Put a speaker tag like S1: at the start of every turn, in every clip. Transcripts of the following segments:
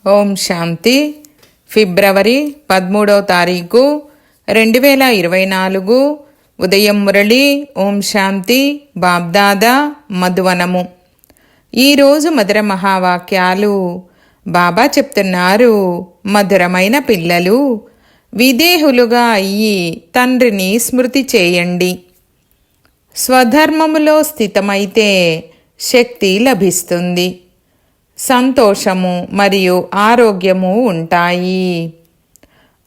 S1: ఓం శాంతి. ఫిబ్రవరి 13వ తారీఖు 2024 ఉదయం మురళి. ఓం శాంతి. బాబ్దాదా మధువనము. ఈరోజు మధుర మహావాక్యాలు. బాబా చెప్తున్నారు, మధురమైన పిల్లలు, విదేహులుగా అయ్యి తండ్రిని స్మృతి చేయండి. స్వధర్మములో స్థితమైతే శక్తి లభిస్తుంది, సంతోషము మరియు ఆరోగ్యము ఉంటాయి.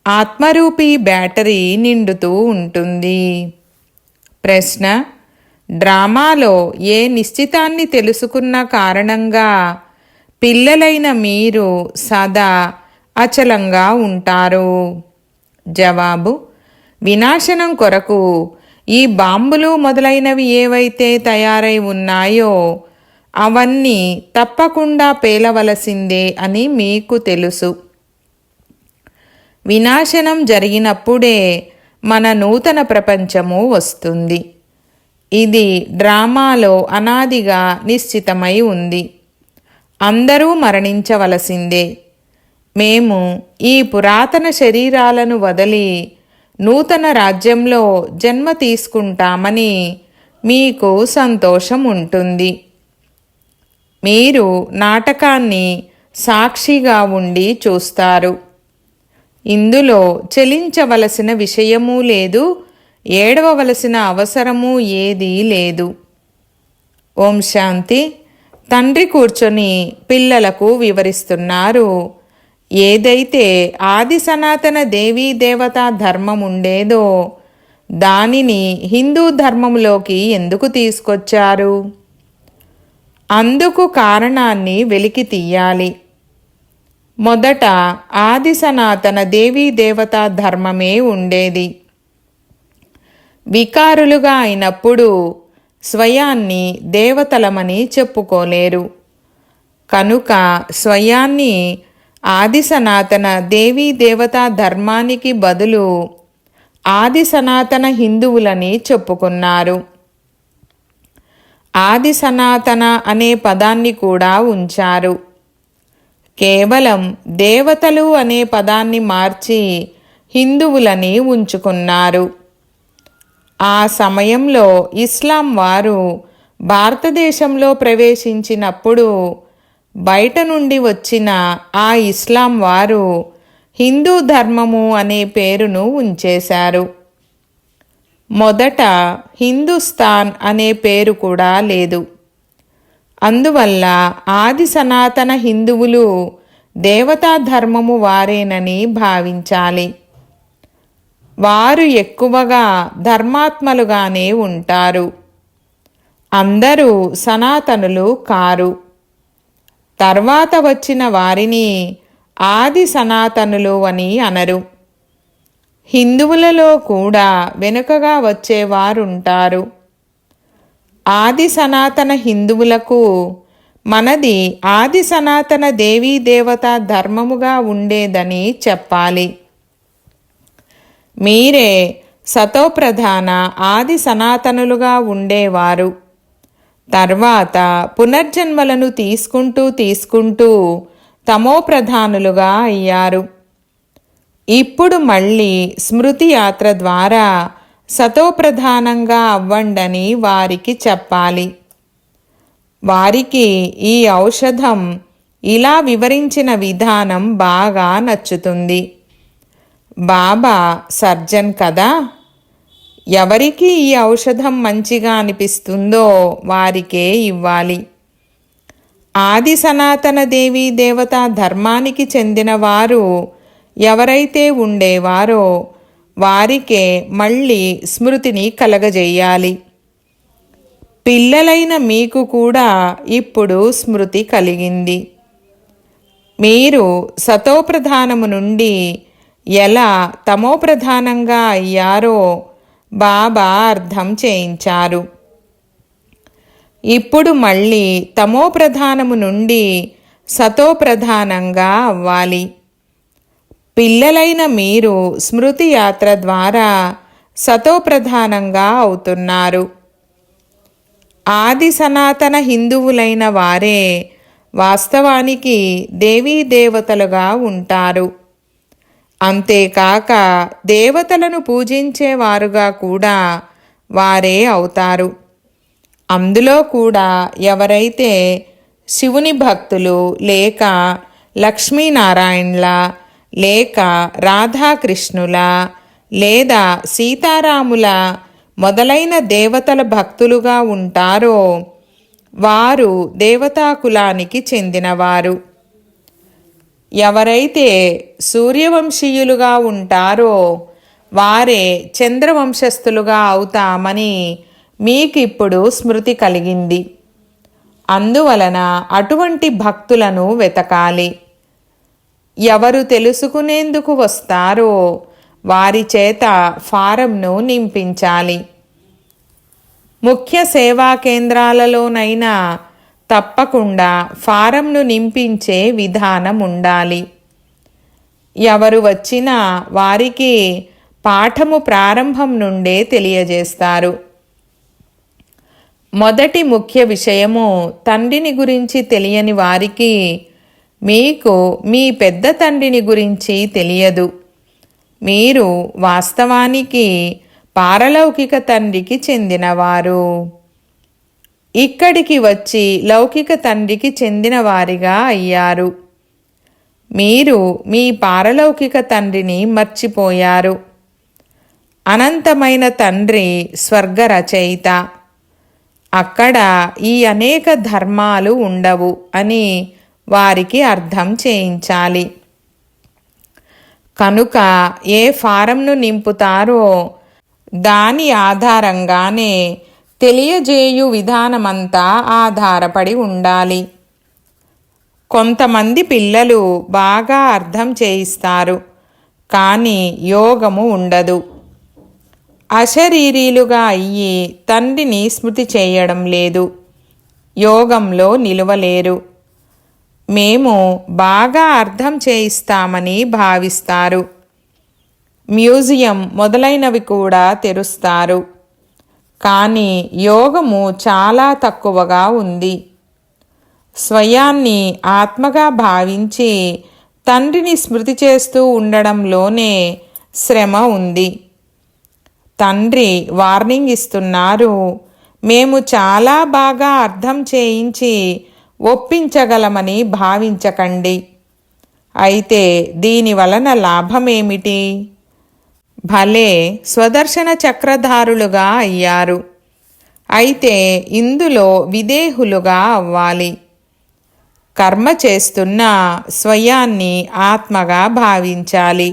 S1: ఆత్మరూపీ బ్యాటరీ నిండుతూ ఉంటుంది. ప్రశ్న: డ్రామాలో ఏ నిశ్చితాన్ని తెలుసుకున్న కారణంగా పిల్లలైన మీరు సదా అచలంగా ఉంటారు? జవాబు: వినాశనం కొరకు ఈ బాంబులు మొదలైనవి ఏవైతే తయారై ఉన్నాయో అవన్నీ తప్పకుండా పేలవలసిందే అని మీకు తెలుసు. వినాశనం జరిగినప్పుడే మన నూతన ప్రపంచము వస్తుంది. ఇది డ్రామాలో అనాదిగా నిశ్చితమై ఉంది. అందరూ మరణించవలసిందే. మేము ఈ పురాతన శరీరాలను వదిలి నూతన రాజ్యంలో జన్మ తీసుకుంటామని మీకు సంతోషం ఉంటుంది. మీరు నాటకాన్ని సాక్షిగా ఉండి చూస్తారు. ఇందులో చెలించవలసిన విషయమూ లేదు, ఏడవవలసిన అవసరమూ ఏదీ లేదు. ఓం శాంతి. తండ్రి కూర్చొని పిల్లలకు వివరిస్తున్నారు, ఏదైతే ఆది సనాతన దేవీ దేవతా ధర్మం ఉండేదో దానిని హిందూ ధర్మంలోకి ఎందుకు తీసుకొచ్చారు? అందుకు కారణాన్ని వెలికి తీయాలి. మొదట ఆది సనాతన దేవీ దేవతా ధర్మమే ఉండేది. వికారులుగా అయినప్పుడు స్వయాన్ని దేవతలమని చెప్పుకోలేరు. కనుక స్వయాన్ని ఆది సనాతన దేవీ దేవతా ధర్మానికి బదులు ఆది సనాతన హిందువులని చెప్పుకున్నారు. ఆది సనాతన అనే పదాన్ని కూడా ఉంచారు. కేవలం దేవతలు అనే పదాన్ని మార్చి హిందువులని ఉంచుకున్నారు. ఆ సమయంలో ఇస్లాం వారు భారతదేశంలో ప్రవేశించినప్పుడు బయట నుండి వచ్చిన ఆ ఇస్లాం వారు హిందూ ధర్మము అనే పేరును ఉంచేశారు. మొదట హిందుస్థాన్ అనే పేరు కూడా లేదు. అందువల్ల ఆది సనాతన హిందువులు దేవతా ధర్మము వారేనని భావించాలి. వారు ఎక్కువగా ధర్మాత్మలుగానే ఉంటారు. అందరూ సనాతనులు కారు. తర్వాత వచ్చిన వారిని ఆది సనాతనులు అని అనరు. హిందువులలో కూడా వెనుకగా వచ్చేవారుంటారు. ఆది సనాతన హిందువులకు మనది ఆది సనాతన దేవీ దేవతా ధర్మముగా ఉండేదని చెప్పాలి. మీరే సతోప్రధాన ఆది సనాతనులుగా ఉండేవారు. తర్వాత పునర్జన్మలను తీసుకుంటూ తమోప్రధానులుగా అయ్యారు. ఇప్పుడు మళ్ళీ స్మృతి యాత్ర ద్వారా సతోప్రధానంగా అవ్వండని వారికి చెప్పాలి. వారికి ఈ ఔషధం ఇలా వివరించిన విధానం బాగా నచ్చుతుంది. బాబా సర్జన్ కదా, ఎవరికి ఈ ఔషధం మంచిగా అనిపిస్తుందో వారికే ఇవ్వాలి. ఆది సనాతన దేవీ దేవతా ధర్మానికి చెందిన వారు ఎవరైతే ఉండేవారో వారికే మళ్ళీ స్మృతిని కలగజేయాలి. పిల్లలైన మీకు కూడా ఇప్పుడు స్మృతి కలిగింది. మీరు సతోప్రధానము నుండి ఎలా తమోప్రధానంగా అయ్యారో బాబా అర్థం చేయించారు. ఇప్పుడు మళ్ళీ తమోప్రధానము నుండి సతోప్రధానంగా అవ్వాలి. పిల్లలైన మీరు స్మృతి యాత్ర ద్వారా సతోప్రధానంగా అవుతున్నారు. ఆది సనాతన హిందువులైన వారే వాస్తవానికి దేవీ దేవతలుగా ఉంటారు. అంతేకాక దేవతలను పూజించేవారుగా కూడా వారే అవుతారు. అందులో కూడా ఎవరైతే శివుని భక్తులు లేక లక్ష్మీనారాయణుల లేక రాధాకృష్ణుల లేదా సీతారాముల మొదలైన దేవతల భక్తులుగా ఉంటారో వారు దేవతాకులానికి చెందినవారు. ఎవరైతే సూర్యవంశీయులుగా ఉంటారో వారే చంద్రవంశస్థులుగా అవుతామని మీకిప్పుడు స్మృతి కలిగింది. అందువలన అటువంటి భక్తులను వెతకాలి. ఎవరు తెలుసుకునేందుకు వస్తారో వారి చేత ఫారంను నింపించాలి. ముఖ్య సేవా కేంద్రాలలోనైనా తప్పకుండా ఫారంను నింపించే విధానం ఉండాలి. ఎవరు వచ్చినా వారికి పాఠము ప్రారంభం నుండే తెలియజేస్తారు. మొదటి ముఖ్య విషయము తండ్రిని గురించి తెలియని వారికి మీకు మీ పెద్ద తండ్రిని గురించి తెలియదు. మీరు వాస్తవానికి పారలౌకిక తండ్రికి చెందినవారు. ఇక్కడికి వచ్చి లౌకిక తండ్రికి చెందినవారిగా అయ్యారు. మీరు మీ పారలౌకిక తండ్రిని మర్చిపోయారు. అనంతమైన తండ్రి స్వర్గ రచయిత. అక్కడ ఈ అనేక ధర్మాలు ఉండవు అని వారికి అర్థం చేయించాలి. కనుక ఏ ఫారంను నింపుతారో దాని ఆధారంగానే తెలియజేయు విధానమంతా ఆధారపడి ఉండాలి. కొంతమంది పిల్లలు బాగా అర్థం చేయిస్తారు, కానీ యోగము ఉండదు. అశరీరీలుగా అయ్యి తండ్రిని స్మృతి చేయడం లేదు, యోగంలో నిలువలేరు. మేము బాగా అర్థం చేయిస్తామని భావిస్తారు. మ్యూజియం మొదలైనవి కూడా తెరుస్తారు, కానీ యోగము చాలా తక్కువగా ఉంది. స్వయాన్ని ఆత్మగా భావించి తండ్రిని స్మృతి చేస్తూ ఉండడంలోనే శ్రమ ఉంది. తండ్రి వార్నింగ్ ఇస్తున్నారు, మేము చాలా బాగా అర్థం చేయించి ఒప్పించగలమని భావించకండి. అయితే దీని వలన లాభమేమిటి? భలే స్వదర్శన చక్రధారులుగా అయ్యారు. అయితే ఇందులో విదేహులుగా అవ్వాలి. కర్మ చేస్తున్న స్వయాన్ని ఆత్మగా భావించాలి.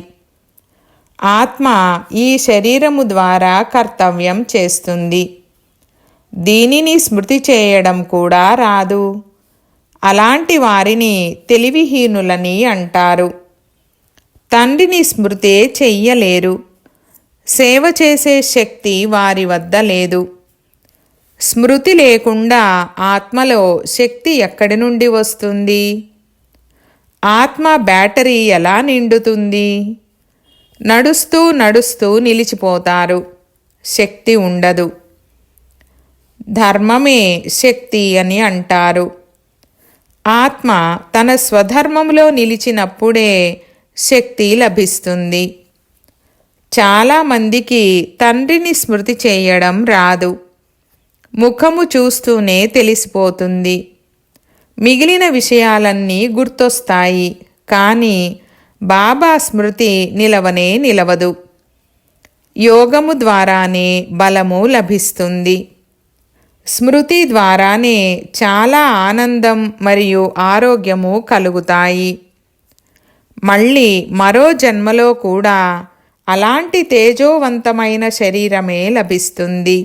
S1: ఆత్మ ఈ శరీరము ద్వారా కర్తవ్యం చేస్తుంది. దీనిని స్మృతి చేయడం కూడా రాదు. అలాంటి వారిని తెలివిహీనులని అంటారు. తండ్రిని స్మృతే చెయ్యలేరు. సేవ చేసే శక్తి వారి వద్ద లేదు. స్మృతి లేకుండా ఆత్మలో శక్తి ఎక్కడి నుండి వస్తుంది? ఆత్మ బ్యాటరీ ఎలా నిండుతుంది? నడుస్తూ నడుస్తూ నిలిచిపోతారు, శక్తి ఉండదు. ధర్మమే శక్తి అని అంటారు. ఆత్మ తన స్వధర్మంలో నిలిచినప్పుడే శక్తి లభిస్తుంది. చాలామందికి తండ్రిని స్మృతి చేయడం రాదు. ముఖము చూస్తూనే తెలిసిపోతుంది. మిగిలిన విషయాలన్నీ గుర్తొస్తాయి, కానీ బాబా స్మృతి నిలవనే నిలవదు. యోగము ద్వారానే బలము లభిస్తుంది. స్మృతి ద్వారానే చాలా ఆనందం మరియు ఆరోగ్యము కలుగుతాయి. మళ్ళీ మరో జన్మలో కూడా అలాంటి తేజోవంతమైన శరీరమే లభిస్తుంది.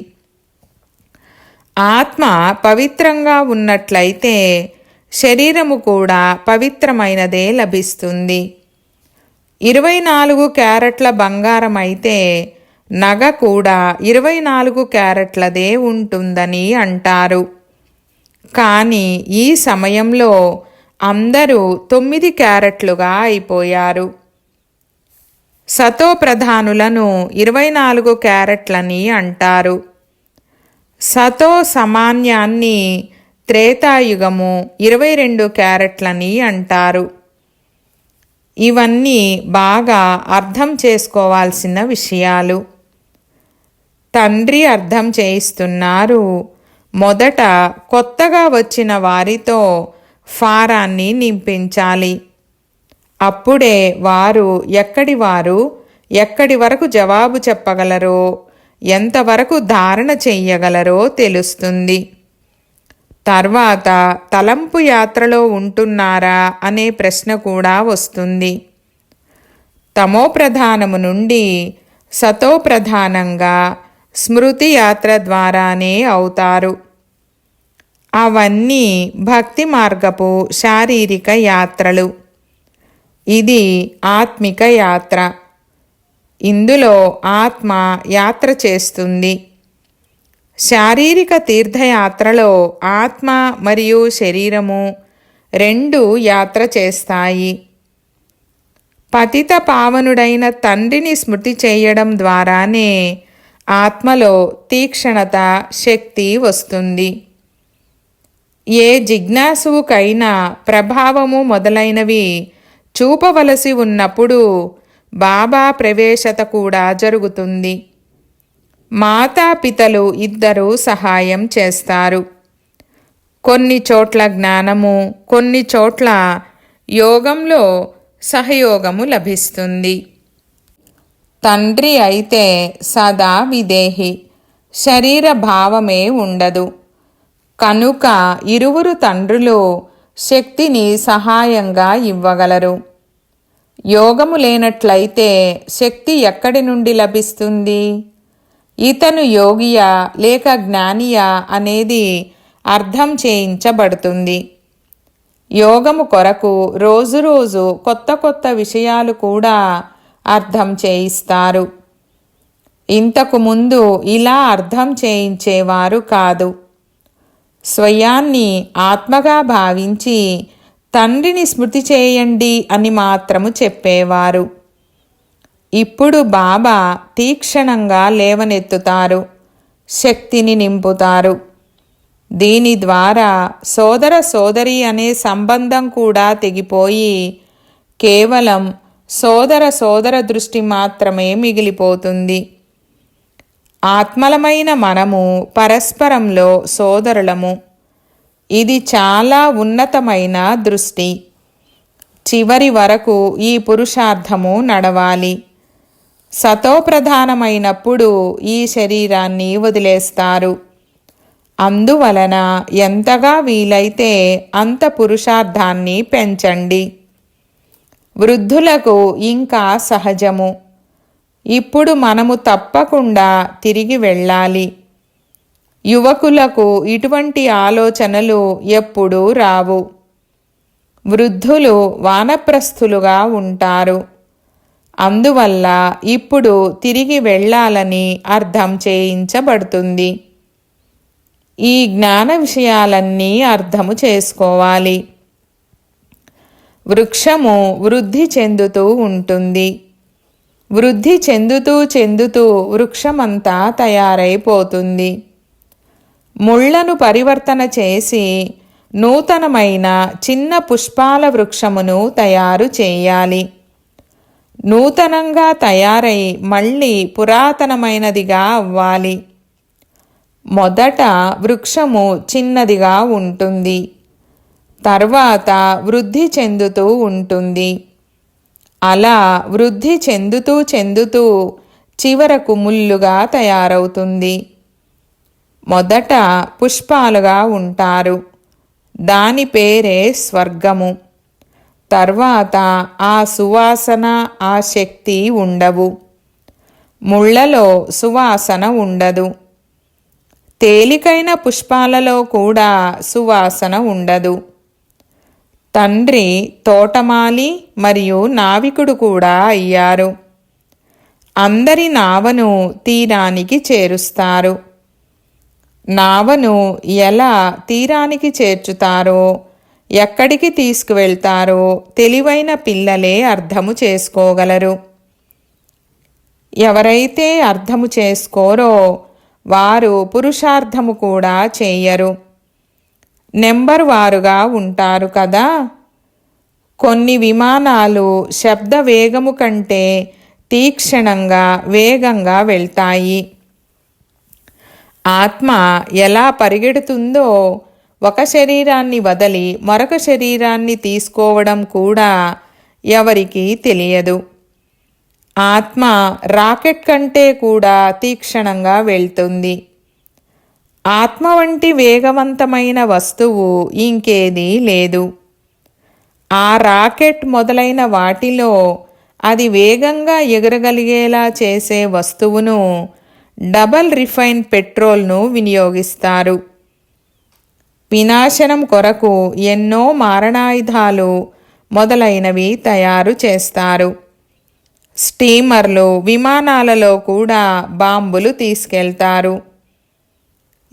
S1: ఆత్మ పవిత్రంగా ఉన్నట్లయితే శరీరము కూడా పవిత్రమైనదే లభిస్తుంది. 24 క్యారెట్ల బంగారం అయితే నగ కూడా 24 క్యారెట్లదే ఉంటుందని అంటారు. కానీ ఈ సమయంలో అందరూ 9 క్యారెట్లుగా అయిపోయారు. సతో ప్రధానులను 24 క్యారెట్లని అంటారు. సతో సామాన్యాన్ని త్రేతాయుగము 22 క్యారెట్లని అంటారు. ఇవన్నీ బాగా అర్థం చేసుకోవాల్సిన విషయాలు. తండ్రి అర్థం చేయిస్తున్నారు. మొదట కొత్తగా వచ్చిన వారితో ఫారాన్ని నింపించాలి. అప్పుడే వారు ఎక్కడి వరకు జవాబు చెప్పగలరో, ఎంతవరకు ధారణ చెయ్యగలరో తెలుస్తుంది. తర్వాత తలంపు యాత్రలో ఉంటున్నారా అనే ప్రశ్న కూడా వస్తుంది. తమోప్రధానము నుండి సతోప్రధానంగా స్మృతి యాత్ర ద్వారానే అవుతారు. అవన్నీ భక్తి మార్గపు శారీరక యాత్రలు. ఇది ఆత్మిక యాత్ర. ఇందులో ఆత్మ యాత్ర చేస్తుంది. శారీరక తీర్థయాత్రలో ఆత్మ మరియు శరీరము రెండు యాత్ర చేస్తాయి. పతిత పావనుడైన తండ్రిని స్మృతి చేయడం ద్వారానే ఆత్మలో తీక్షణత, శక్తి వస్తుంది. ఏ జిజ్ఞాసువుకైనా ప్రభావము మొదలైనవి చూపవలసి ఉన్నప్పుడు బాబా ప్రవేశత కూడా జరుగుతుంది. మాతాపితలు ఇద్దరూ సహాయం చేస్తారు. కొన్ని చోట్ల జ్ఞానము, కొన్ని చోట్ల యోగంలో సహయోగము లభిస్తుంది. తండ్రి అయితే సదా విదేహి, శరీర భావమే ఉండదు. కనుక ఇరువురు తండ్రులు శక్తిని సహాయంగా ఇవ్వగలరు. యోగము లేనట్లయితే శక్తి ఎక్కడి నుండి లభిస్తుంది? ఇతను యోగియా లేక జ్ఞానియా అనేది అర్థం చేయించబడుతుంది. యోగము కొరకు రోజు కొత్త విషయాలు కూడా అర్థం చేయిస్తారు. ఇంతకు ముందు ఇలా అర్థం చేయించేవారు కాదు. స్వయాన్ని ఆత్మగా భావించి తండ్రిని స్మృతి చేయండి అని మాత్రము చెప్పేవారు. ఇప్పుడు బాబా తీక్షణంగా లేవనెత్తుతారు, శక్తిని నింపుతారు. దీని ద్వారా సోదర సోదరి అనే సంబంధం కూడా తెగిపోయి కేవలం సోదర దృష్టి మాత్రమే మిగిలిపోతుంది. ఆత్మలమైన మనము పరస్పరంలో సోదరులము. ఇది చాలా ఉన్నతమైన దృష్టి. చివరి వరకు ఈ పురుషార్థము నడవాలి. సతోప్రధానమైనప్పుడు ఈ శరీరాన్ని వదిలేస్తారు. అందువలన ఎంతగా వీలైతే అంత పురుషార్థాన్ని పెంచండి. వృద్ధులకు ఇంకా సహజము. ఇప్పుడు మనము తప్పకుండా తిరిగి వెళ్ళాలి. యువకులకు ఇటువంటి ఆలోచనలు ఎప్పుడూ రావు. వృద్ధులు వానప్రస్థులుగా ఉంటారు. అందువల్ల ఇప్పుడు తిరిగి వెళ్ళాలని అర్థం చేయించబడుతుంది. ఈ జ్ఞాన విషయాలన్నీ అర్థము చేసుకోవాలి. వృక్షము వృద్ధి చెందుతూ ఉంటుంది. వృద్ధి చెందుతూ వృక్షమంతా తయారైపోతుంది. ముళ్లను పరివర్తన చేసి నూతనమైన చిన్న పుష్పాల వృక్షమును తయారు చేయాలి. నూతనంగా తయారై మళ్ళీ పురాతనమైనదిగా అవ్వాలి. మొదట వృక్షము చిన్నదిగా ఉంటుంది. తర్వాత వృద్ధి చెందుతూ ఉంటుంది. అలా వృద్ధి చెందుతూ చివరకు ముల్లుగా తయారవుతుంది. మొదట పుష్పాలుగా ఉంటారు. దాని పేరే స్వర్గము. తర్వాత ఆ సువాసన, ఆ శక్తి ఉండవు. ముళ్లలో సువాసన ఉండదు. తేలికైన పుష్పాలలో కూడా సువాసన ఉండదు. తండ్రి తోటమాలి మరియు నావికుడు కూడా అయ్యారు. అందరి నావను తీరానికి చేరుస్తారు. నావను ఎలా తీరానికి చేర్చుతారో, ఎక్కడికి తీసుకువెళ్తారో తెలివైన పిల్లలే అర్థము చేసుకోగలరు. ఎవరైతే అర్థము చేసుకోరో వారు పురుషార్థము కూడా చేయరు. నెంబర్ వారుగా ఉంటారు కదా. కొన్ని విమానాలు శబ్ద వేగము కంటే తీక్షణంగా వేగంగా వెళ్తాయి. ఆత్మ ఎలా పరిగెడుతుందో ఒక శరీరాన్ని వదిలి మరొక శరీరాన్ని తీసుకోవడం కూడా ఎవరికీ తెలియదు. ఆత్మ రాకెట్ కంటే కూడా తీక్షణంగా వెళ్తుంది. ఆత్మ వంటి వేగవంతమైన వస్తువు ఇంకేదీ లేదు. ఆ రాకెట్ మొదలైన వాటిలో అది వేగంగా ఎగరగలిగేలా చేసే వస్తువును డబల్ రిఫైన్ పెట్రోల్ను వినియోగిస్తారు. వినాశనం కొరకు ఎన్నో మారణాయుధాలు మొదలైనవి తయారు చేస్తారు. స్టీమర్లు, విమానాలలో కూడా బాంబులు తీసుకెళ్తారు.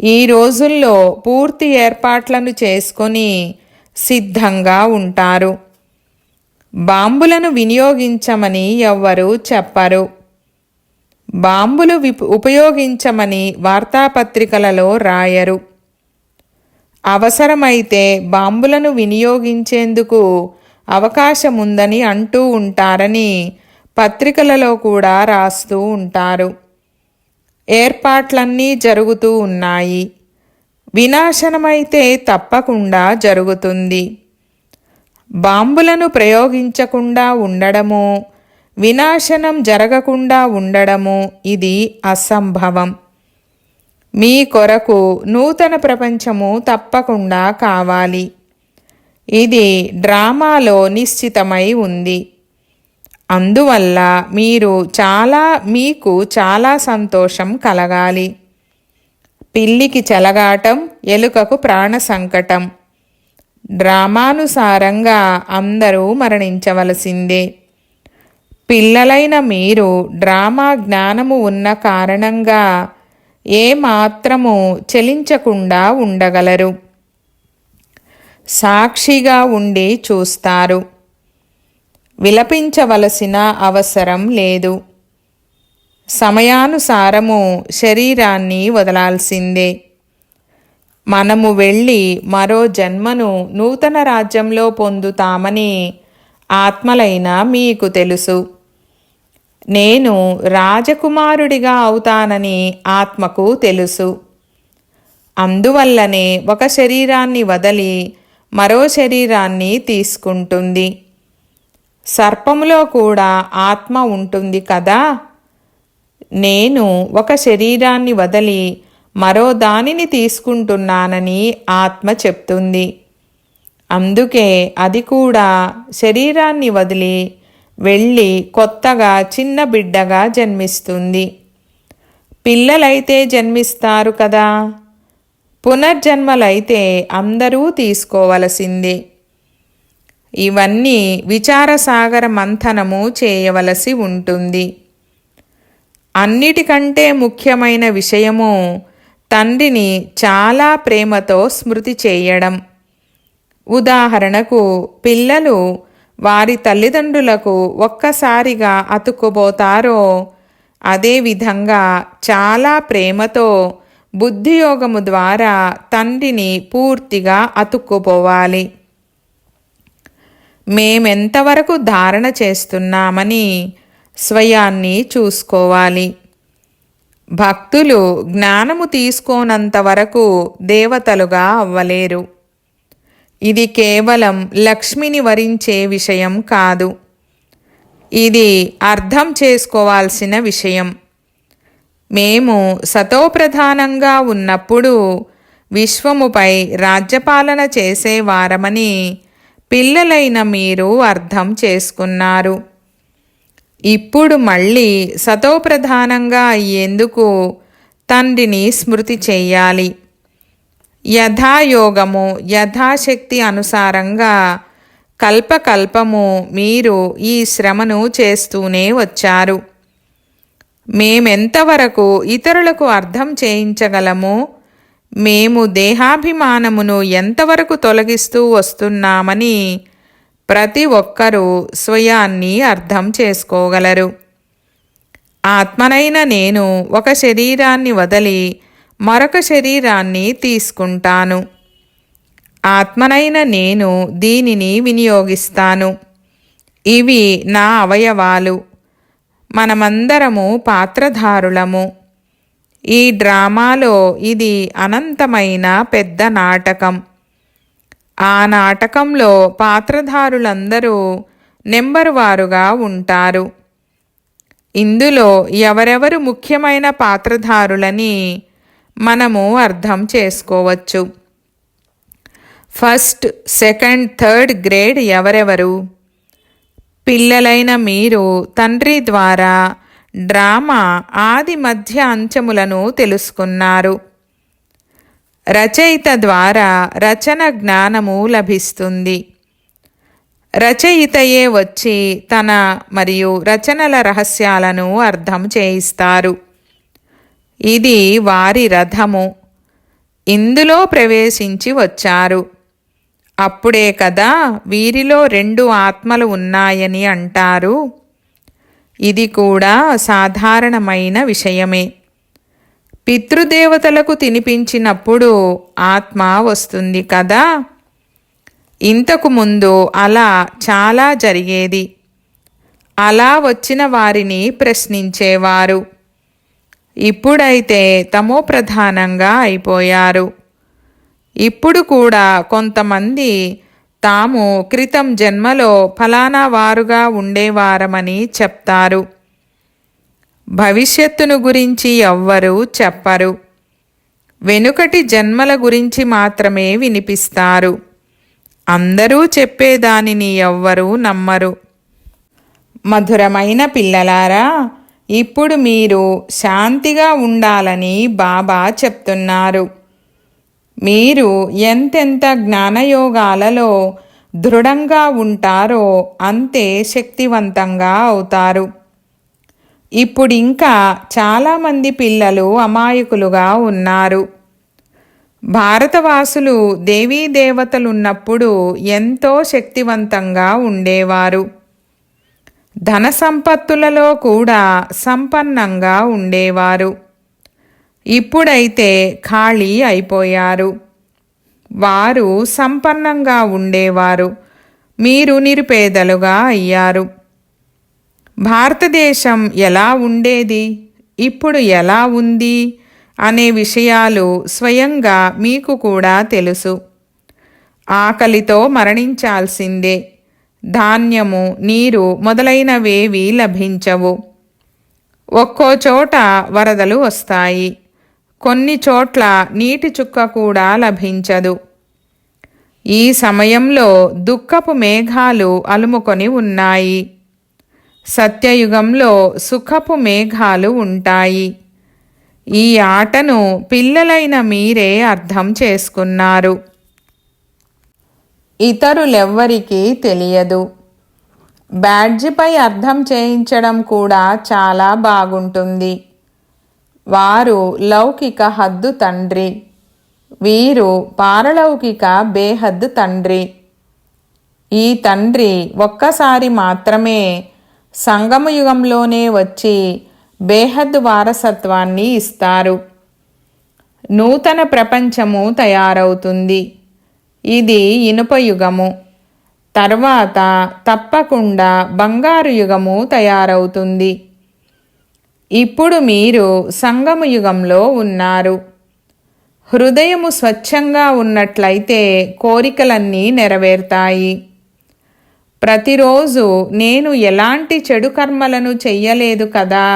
S1: ఈ రోజుల్లో పూర్తి ఏర్పాట్లను చేసుకొని సిద్ధంగా ఉంటారు. బాంబులను వినియోగించమని ఎవ్వరూ చెప్పరు. బాంబులు ఉపయోగించమని వార్తాపత్రికలలో రాయరు. అవసరమైతే బాంబులను వినియోగించేందుకు అవకాశముందని అంటూ ఉంటారని పత్రికలలో కూడా రాస్తూ ఉంటారు. ఏర్పాట్లన్నీ జరుగుతూ ఉన్నాయి. వినాశనమైతే తప్పకుండా జరుగుతుంది. బాంబులను ప్రయోగించకుండా ఉండడము, వినాశనం జరగకుండా ఉండడము ఇది అసంభవం. మీ కొరకు నూతన ప్రపంచము తప్పకుండా కావాలి. ఇది డ్రామాలో నిశ్చితమై ఉంది. అందువల్ల మీకు చాలా సంతోషం కలగాలి. పిల్లికి చెలగాటం, ఎలుకకు ప్రాణ సంకటం. డ్రామానుసారంగా అందరూ మరణించవలసిందే. పిల్లలైన మీరు డ్రామా జ్ఞానము ఉన్న కారణంగా ఏమాత్రము చలించకుండా ఉండగలరు. సాక్షిగా ఉండి చూస్తారు. విలపించవలసిన అవసరం లేదు. సమయానుసారము శరీరాన్ని వదలాల్సిందే. మనము వెళ్ళి మరో జన్మను నూతన రాజ్యంలో పొందుతామని ఆత్మలైన మీకు తెలుసు. నేను రాజకుమారుడిగా అవుతానని ఆత్మకు తెలుసు. అందువల్లనే ఒక శరీరాన్ని వదిలి మరో శరీరాన్ని తీసుకుంటుంది. సర్పములో కూడా ఆత్మ ఉంటుంది కదా. నేను ఒక శరీరాన్ని వదిలి మరో దానిని తీసుకుంటున్నానని ఆత్మ చెప్తుంది. అందుకే అది కూడా శరీరాన్ని వదిలి వెళ్ళి కొత్తగా చిన్న బిడ్డగా జన్మిస్తుంది. పిల్లలైతే జన్మిస్తారు కదా. పునర్జన్మలైతే అందరూ తీసుకోవలసిందే. ఇవన్నీ విచారసాగర మంథనము చేయవలసి ఉంటుంది. అన్నిటికంటే ముఖ్యమైన విషయము తండ్రిని చాలా ప్రేమతో స్మృతి చేయడం. ఉదాహరణకు పిల్లలు వారి తల్లిదండ్రులకు ఒక్కసారిగా అతుక్కుపోతారో అదేవిధంగా చాలా ప్రేమతో బుద్ధియోగము ద్వారా తండ్రిని పూర్తిగా అతుక్కుపోవాలి. మేమెంతవరకు ధారణ చేస్తున్నామని స్వయాన్ని చూసుకోవాలి. భక్తులు జ్ఞానము తీసుకోనంత వరకు దేవతలుగా అవ్వలేరు. ఇది కేవలం లక్ష్మిని వరించే విషయం కాదు. ఇది అర్థం చేసుకోవాల్సిన విషయం. మేము సతోప్రధానంగా ఉన్నప్పుడు విశ్వముపై రాజ్యపాలన చేసేవారమని పిల్లలైన మీరు అర్థం చేసుకున్నారు. ఇప్పుడు మళ్ళీ సతోప్రధానంగా అయ్యేందుకు తండ్రిని స్మృతి చెయ్యాలి. యథాయోగము యథాశక్తి అనుసారంగా కల్పకల్పము మీరు ఈ శ్రమను చేస్తూనే వచ్చారు. మేమెంతవరకు ఇతరులకు అర్థం చేయించగలము, మేము దేహాభిమానమును ఎంతవరకు తొలగిస్తూ వస్తున్నామని ప్రతి ఒక్కరూ స్వయాన్ని అర్థం చేసుకోగలరు. ఆత్మనైన నేను ఒక శరీరాన్ని వదిలి మరొక శరీరాన్ని తీసుకుంటాను. ఆత్మనైన నేను దీనిని వినియోగిస్తాను. ఇవి నా అవయవాలు. మనమందరము పాత్రధారులము. ఈ డ్రామాలో ఇది అనంతమైన పెద్ద నాటకం. ఆ నాటకంలో పాత్రధారులందరూ నెంబరు వారుగా ఉంటారు. ఇందులో ఎవరెవరు ముఖ్యమైన పాత్రధారులని మనము అర్థం చేసుకోవచ్చు. ఫస్ట్, సెకండ్, థర్డ్ గ్రేడ్ ఎవరెవరు? పిల్లలైన మీరు తండ్రి ద్వారా డ్రామా ఆది మధ్య అంచములను తెలుసుకున్నారు. రచయిత ద్వారా రచన జ్ఞానము లభిస్తుంది. రచయితయే వచ్చి తన మరియు రచనల రహస్యాలను అర్థం చేయిస్తారు. ఇది వారి రథము. ఇందులో ప్రవేశించి వచ్చారు. అప్పుడే కదా వీరిలో 2 ఆత్మలు ఉన్నాయని అంటారు. ఇది కూడా సాధారణమైన విషయమే. పితృదేవతలకు తినిపించినప్పుడు ఆత్మ వస్తుంది కదా. ఇంతకు ముందు అలా చాలా జరిగేది. అలా వచ్చిన వారిని ప్రశ్నించేవారు. ఇప్పుడైతే తమో ప్రధానంగా అయిపోయారు. ఇప్పుడు కూడా కొంతమంది తాము క్రితం జన్మలో ఫలానా వారుగా ఉండేవారమని చెప్తారు. భవిష్యత్తును గురించి ఎవ్వరూ చెప్పరు. వెనుకటి జన్మల గురించి మాత్రమే వినిపిస్తారు. అందరూ చెప్పేదానిని ఎవ్వరూ నమ్మరు. మధురమైన పిల్లలారా, ఇప్పుడు మీరు శాంతిగా ఉండాలని బాబా చెప్తున్నారు. మీరు ఎంతెంత జ్ఞానయోగాలలో దృఢంగా ఉంటారో అంతే శక్తివంతంగా అవుతారు. ఇప్పుడింకా చాలామంది పిల్లలు అమాయకులుగా ఉన్నారు. భారతవాసులు దేవతలున్నప్పుడు ఎంతో శక్తివంతంగా ఉండేవారు. ధన సంపత్తులలో కూడా సంపన్నంగా ఉండేవారు. ఇప్పుడైతే ఖాళీ అయిపోయారు. వారు సంపన్నంగా ఉండేవారు. మీరు నిరుపేదలుగా అయ్యారు. భారతదేశం ఎలా ఉండేది, ఇప్పుడు ఎలా ఉంది అనే విషయాలు స్వయంగా మీకు కూడా తెలుసు. ఆకలితో మరణించాల్సిందే. ధాన్యము, నీరు మొదలైనవేవి లభించవు. ఒక్కో చోట వరదలు వస్తాయి. కొన్ని చోట్ల నీటి చుక్క కూడా లభించదు. ఈ సమయంలో దుఃఖపు మేఘాలు అలుముకొని ఉన్నాయి. సత్యయుగంలో సుఖపు మేఘాలు ఉంటాయి. ఈ ఆటను పిల్లలైన మీరే అర్థం చేసుకున్నారు. ఇతరులెవ్వరికీ తెలియదు. బ్యాడ్జిపై అర్థం చేయించడం కూడా చాలా బాగుంటుంది. వారు లౌకిక హద్దు తండ్రి, వీరు పారలౌకిక బేహద్దు తండ్రి. ఈ తండ్రి ఒక్కసారి మాత్రమే సంగమయుగంలోనే వచ్చి బేహద్దు వారసత్వాన్ని ఇస్తారు. నూతన ప్రపంచము తయారవుతుంది. ఇది ఇనుప యుగము. తర్వాత తప్పకుండా బంగారు యుగము తయారవుతుంది. ఇప్పుడు మీరు సంగమ యుగంలో ఉన్నారు. హృదయము స్వచ్ఛంగా ఉన్నట్లయితే కోరికలన్నీ నెరవేరుతాయి. ప్రతిరోజు నేను ఎలాంటి చెడు కర్మలను చెయ్యలేదు కదా,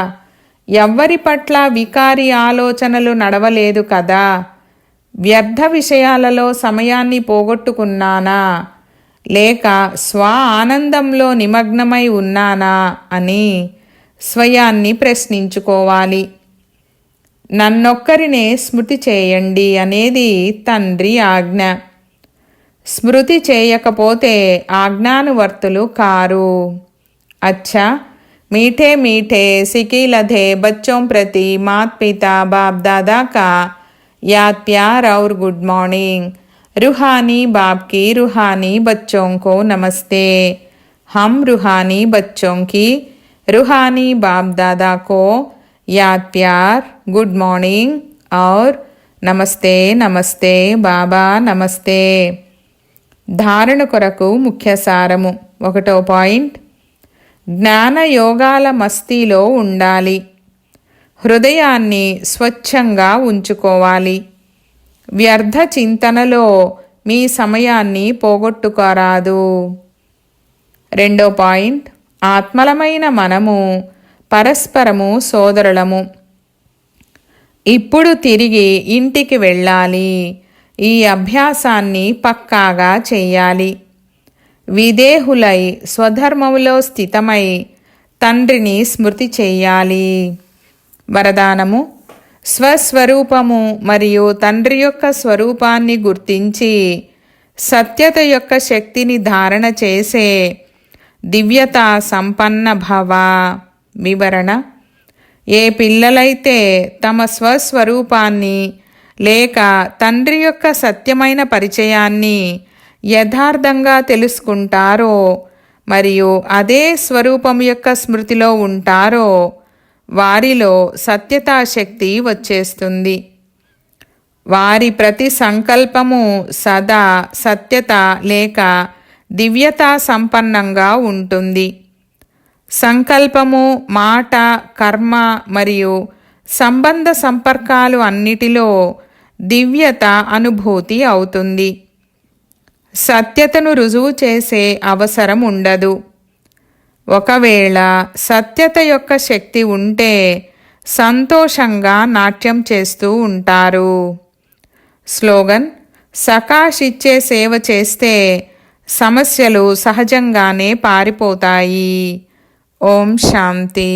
S1: ఎవ్వరి పట్ల వికారి ఆలోచనలు నడవలేదు కదా, వ్యర్థ విషయాలలో సమయాన్ని పోగొట్టుకున్నానా, లేక స్వ ఆనందంలో నిమగ్నమై ఉన్నానా అని స్వయాన్ని ప్రశ్నించుకోవాలి. నన్నొక్కరినే స్మృతి చేయండి అనేది తండ్రి ఆజ్ఞ. స్మృతి చేయకపోతే ఆజ్ఞానువర్తులు కారు. అచ్చా, मीठे मीठे सिकीलधे बच्चों प्रति मात पिता बाप दादा का याद प्यार और गुड मॉर्निंग. रूहानी बाप की रूहानी बच्चों को नमस्ते. हम रूहानी बच्चों की रूहानी बाप दादा को याद प्यार, गुड मॉर्निंग और नमस्ते नमस्ते बाबा नमस्ते. ధారణ కొరకు ముఖ్య సారము. 1వ పాయింట్, జ్ఞాన యోగాల మస్తీలో ఉండాలి. హృదయాన్ని స్వచ్ఛంగా ఉంచుకోవాలి. వ్యర్థ చింతనలో మీ సమయాన్ని పోగొట్టుకోరాదు. 2వ పాయింట్, ఆత్మలమైన మనము పరస్పరము సోదరులము. ఇప్పుడు తిరిగి ఇంటికి వెళ్ళాలి. ఈ అభ్యాసాన్ని పక్కాగా చెయ్యాలి. విదేహులై స్వధర్మములో స్థితమై తండ్రిని స్మృతి చెయ్యాలి. వరదానము: స్వస్వరూపము మరియు తండ్రి యొక్క స్వరూపాన్ని గుర్తించి సత్యత యొక్క శక్తిని ధారణ చేసే దివ్యతా సంపన్న భవ. వివరణ: ఏ పిల్లలైతే తమ స్వస్వరూపాన్ని లేక తండ్రి యొక్క సత్యమైన పరిచయాన్ని యథార్థంగా తెలుసుకుంటారో మరియు అదే స్వరూపం యొక్క స్మృతిలో ఉంటారో వారిలో సత్యతా శక్తి వచ్చేస్తుంది. వారి ప్రతి సంకల్పము సదా సత్యత లేక దివ్యతా సంపన్నంగా ఉంటుంది. సంకల్పము, మాట, కర్మ మరియు సంబంధ సంపర్కాలు అన్నిటిలో దివ్యత అనుభూతి అవుతుంది. సత్యతను రుజువు చేసే అవసరం ఉండదు. ఒకవేళ సత్యత యొక్క శక్తి ఉంటే సంతోషంగా నాట్యం చేస్తూ ఉంటారు. స్లోగన్: సకాష్ ఇచ్చే సేవ చేస్తే సమస్యలు సహజంగానే పారిపోతాయి. ఓం శాంతి.